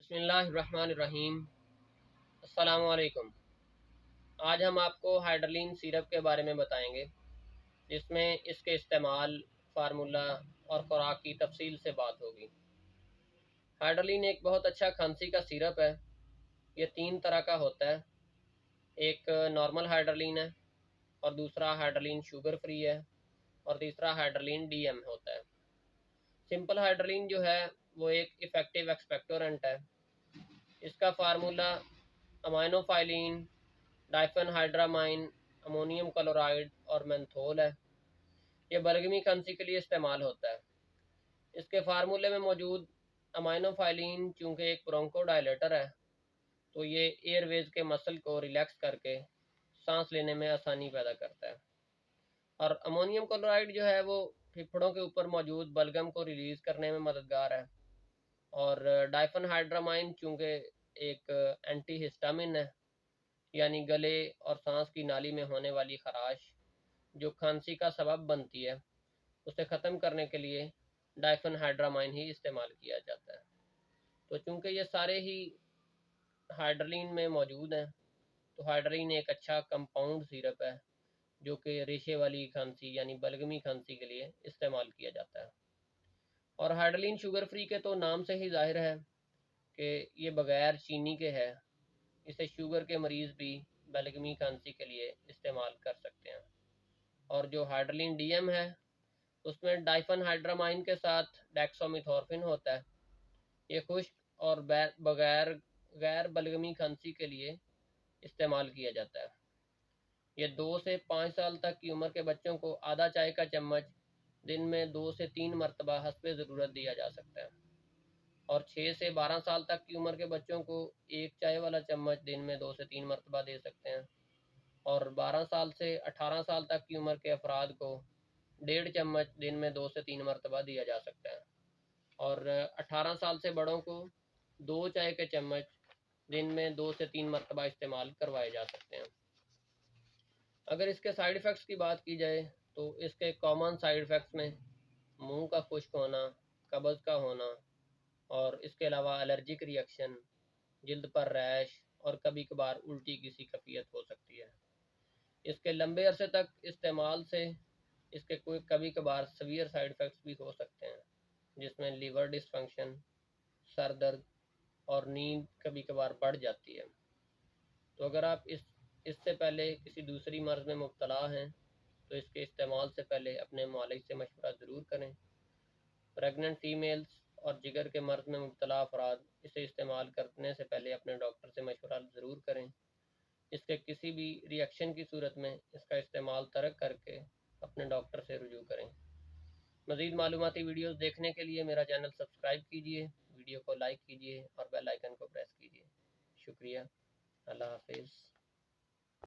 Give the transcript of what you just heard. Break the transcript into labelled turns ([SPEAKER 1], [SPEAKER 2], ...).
[SPEAKER 1] बिस्मिल्लाहिर्रहमानिर्रहीम। अस्सलामुअलैकुम। आज हम आपको हाइड्रोलिन सिरप के बारे में बताएंगे, जिसमें इसके इस्तेमाल, फार्मूला और खुराक की तफसील से बात होगी। हाइड्रोलिन एक बहुत अच्छा खांसी का सिरप है। ये 3 तरह का होता है। एक नॉर्मल हाइड्रोलिन है, और दूसरा हाइड्रोलिन शुगर फ्री है, और तीसरा हाइड्रोलिन डीएम होता है। सिंपल हाइड्रोलिन जो है वो एक इफ़ेक्टिव एक्सपेक्टोरेंट है। इसका फार्मूला अमाइनोफाइलिन, डाइफेनहाइड्रामाइन, अमोनियम क्लोराइड और मेंथोल है। ये बलगमी खांसी के लिए इस्तेमाल होता है। इसके फार्मूले में मौजूद अमाइनोफाइलिन चूँकि एक ब्रोंकोडायलेटर है, तो ये एयरवेज के मसल को रिलैक्स करके सांस लेने में आसानी पैदा करता है। और अमोनियम क्लोराइड जो है वो फेफड़ों के ऊपर मौजूद बलगम को रिलीज़ करने में मददगार है। और डाइफेनहाइड्रामाइन चूँकि एक एंटी हिस्टामिन है, यानी गले और सांस की नाली में होने वाली खराश जो खांसी का सबब बनती है, उसे ख़त्म करने के लिए डाइफेनहाइड्रामाइन ही इस्तेमाल किया जाता है। तो चूँकि ये सारे ही हाइड्रोलिन में मौजूद हैं, तो हाइड्रोलिन एक अच्छा कंपाउंड सिरप है जो कि रेशे वाली खांसी यानी बलगमी खांसी के लिए इस्तेमाल किया जाता है। और हाइड्रोलिन शुगर फ्री के तो नाम से ही जाहिर है कि ये बग़ैर चीनी के है। इसे शुगर के मरीज़ भी बलगमी खांसी के लिए इस्तेमाल कर सकते हैं। और जो हाइड्रोलिन डीएम है, उसमें डाइफेनहाइड्रामाइन के साथ डेक्सामेथासोन होता है। ये खुश्क और बगैर गैर बलगमी खांसी के लिए इस्तेमाल किया जाता है। ये 2 से 5 साल तक की उम्र के बच्चों को आधा चाय का चम्मच दिन में 2 से 3 मरतबा हस्बे ज़रूरत दिया जा सकता है। और 6 से 12 साल तक की उम्र के बच्चों को एक चाय वाला चम्मच दिन में 2 से 3 मरतबा दे सकते हैं। और 12 साल से 18 साल तक की उम्र के अफराद को 1.5 चम्मच दिन में 2 से 3 मरतबा दिया जा सकता है। और 18 साल से बड़ों को 2 चाय के चम्मच दिन में 2 से 3 मरतबा इस्तेमाल करवाए जा सकते हैं। अगर इसके साइड इफ़ेक्ट्स की बात की जाए, तो इसके कॉमन साइड इफ़ेक्ट्स में मुंह का खुश्क होना, कब्ज़ का होना, और इसके अलावा एलर्जिक रिएक्शन, जल्द पर रैश और कभी कभार उल्टी की सी कैफियत हो सकती है। इसके लंबे अरसे तक इस्तेमाल से इसके कोई कभी कभार सीवियर साइड इफ़ेक्ट्स भी हो सकते हैं, जिसमें लिवर डिसफंक्शन, सर दर्द और नींद कभी कभार बढ़ जाती है। तो अगर आप इससे पहले किसी दूसरी मर्ज़ में मुब्तला हैं, तो इसके इस्तेमाल से पहले अपने मुआलिज से मशवरा ज़रूर करें। प्रेग्नेंट फ़ीमेल्स और जिगर के मर्ज़ में मुब्तला अफराद इसे इस्तेमाल करने से पहले अपने डॉक्टर से मशवरा ज़रूर करें। इसके किसी भी रिएक्शन की सूरत में इसका इस्तेमाल तर्क करके अपने डॉक्टर से रुजू करें। मज़ीद मालूमाती वीडियोज़ देखने के लिए मेरा चैनल सब्सक्राइब कीजिए, वीडियो को लाइक कीजिए और बेल आइकन को प्रेस कीजिए। शुक्रिया। अल्लाह हाफ़िज़।